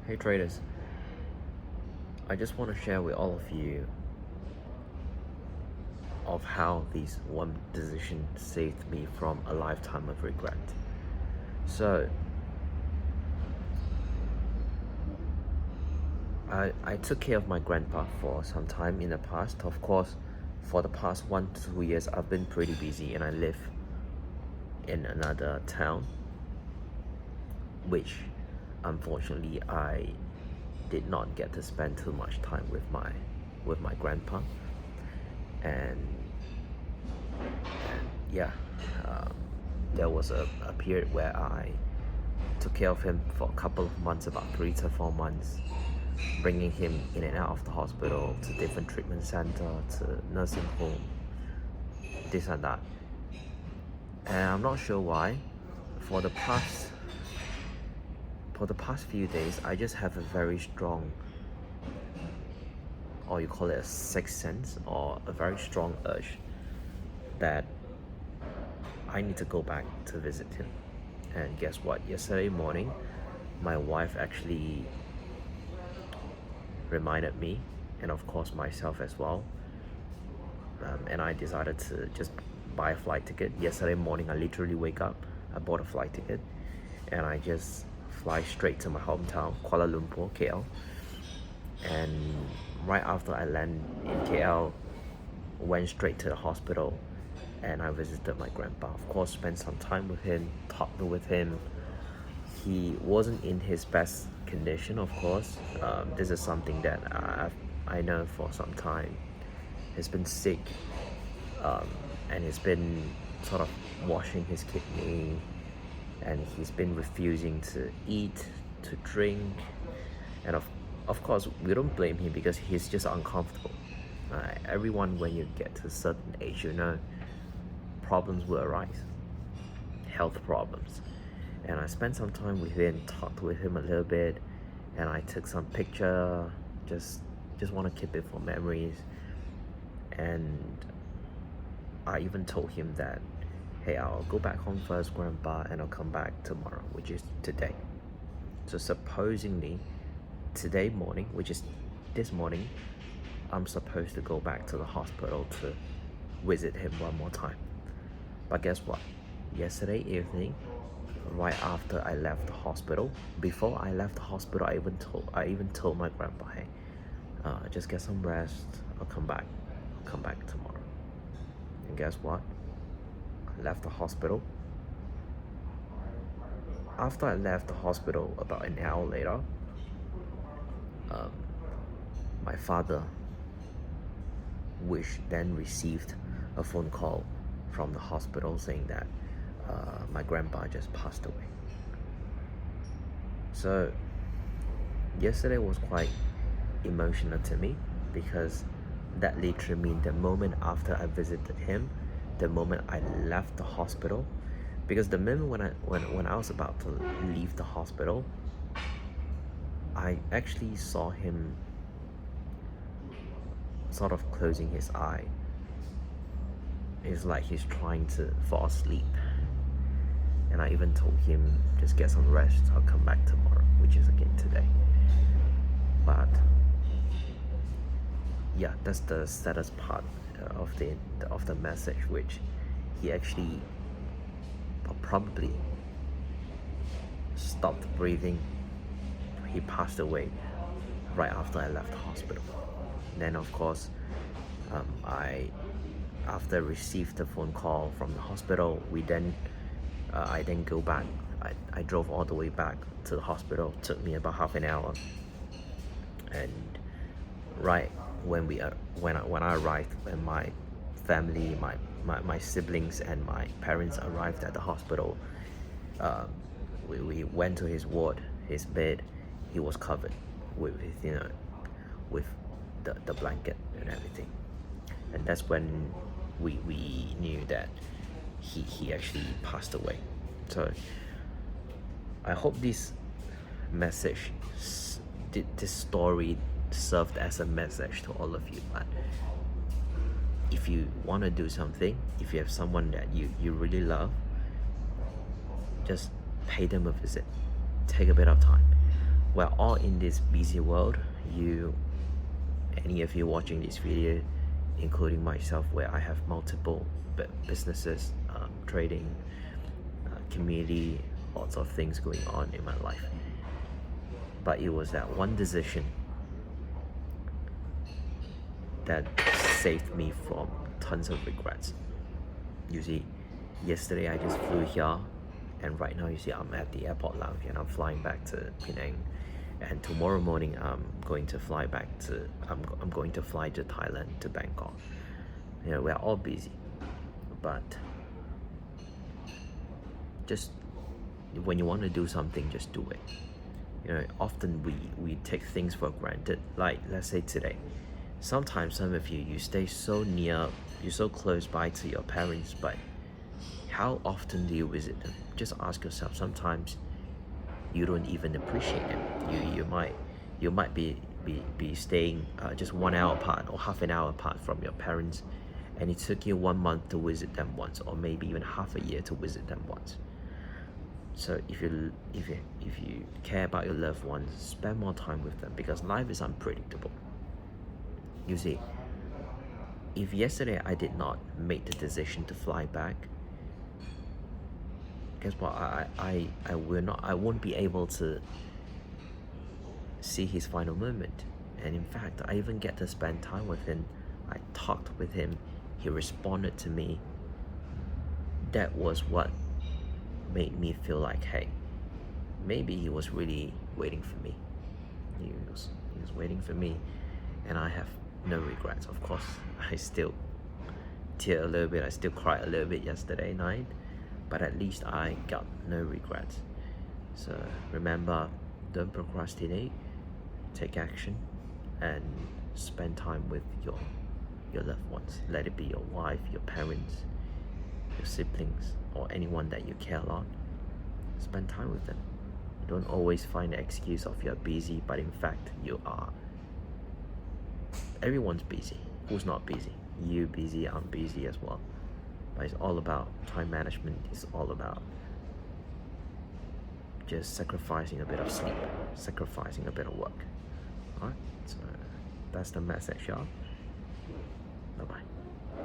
Hey traders, I just want to share with all of you of how this one decision saved me from a lifetime of regret. So, I took care of my grandpa for some time in the past. Of course, for the past 1 to 2 years, I've been pretty busy and I live in another town, which unfortunately I did not get to spend too much time with my grandpa. And yeah, um, there was a period where I took care of him for a couple of months, about 3 to 4 months, bringing him in and out of the hospital to different treatment center, to nursing home, this and that. And I'm not sure why. For the past few days, I just have a very strong, or you call it a sixth sense, or a very strong urge that I need to go back to visit him. And guess what? Yesterday morning, my wife actually reminded me, and of course myself as well. And I decided to just buy a flight ticket. Yesterday morning, I literally wake up, I bought a flight ticket, and I just fly straight to my hometown, Kuala Lumpur, KL. And right after I land in KL, went straight to the hospital and I visited my grandpa. Of course, spent some time with him, talked with him. He wasn't in his best condition, of course. This is something that I know for some time. He's been sick, and he's been sort of washing his kidney, and he's been refusing to eat, to drink, and of course we don't blame him because he's just uncomfortable. Everyone, when you get to a certain age, problems will arise, health problems. And I spent some time with him, talked with him a little bit, and I took some picture, just want to keep it for memories. And I even told him that, hey, I'll go back home first, grandpa, and I'll come back tomorrow, which is today. So supposedly today morning, which is this morning, I'm supposed to go back to the hospital to visit him one more time. But guess what? Yesterday evening, right after I left the hospital, before I left the hospital, I even told my grandpa, hey, just get some rest. I'll come back tomorrow. And guess what? I left the hospital. After I left the hospital, about an hour later, my father, which then received a phone call from the hospital saying that my grandpa just passed away. So yesterday was quite emotional to me because that literally means the moment after I visited him, the moment I left the hospital, because the moment when I was about to leave the hospital, I actually saw him sort of closing his eye. It's like he's trying to fall asleep. And I even told him, just get some rest, I'll come back tomorrow, which is again today. But yeah, that's the saddest part of the message, which he actually probably stopped breathing. He passed away right after I left the hospital. Then of course, after I received the phone call from the hospital, I then go back. I drove all the way back to the hospital. It took me about half an hour. And right when I arrived, when my family, my siblings and my parents arrived at the hospital, we went to his ward, his bed. He was covered with the blanket and everything. And that's when we knew that he actually passed away. So I hope this message, this story served as a message to all of you. But if you want to do something, if you have someone that you really love, just pay them a visit. Take a bit of time. We're all in this busy world. Any of you watching this video, including myself, where I have multiple businesses, trading, community, lots of things going on in my life. But it was that one decision that saved me from tons of regrets. You see, yesterday I just flew here, and right now you see I'm at the airport lounge and I'm flying back to Penang. And tomorrow morning I'm going to fly I'm going to fly to Thailand, to Bangkok. We're all busy, but just when you want to do something, just do it. Often we take things for granted. Like, let's say today, sometimes some of you stay so near, you're so close by to your parents, but how often do you visit them? Just ask yourself. Sometimes you don't even appreciate them. You might be staying just 1 hour apart or half an hour apart from your parents, and it took you 1 month to visit them once, or maybe even half a year to visit them once. So if you care about your loved ones, spend more time with them, because life is unpredictable. You see, if yesterday I did not make the decision to fly back, guess what? I won't be able to see his final moment. And in fact, I even get to spend time with him. I talked with him. He responded to me. That was what made me feel like, hey, maybe he was really waiting for me. He was waiting for me, and I have no regrets. Of course, I still tear a little bit. I still cried a little bit yesterday night, but at least I got no regrets. So remember, don't procrastinate, take action, and spend time with your loved ones. Let it be your wife, your parents, your siblings, or anyone that you care a lot. Spend time with them. Don't always find the excuse of you're busy, but in fact you are. Everyone's busy. Who's not busy? You busy, I'm busy as well. But it's all about time management. It's all about just sacrificing a bit of sleep, sacrificing a bit of work. Alright, so that's the message, y'all.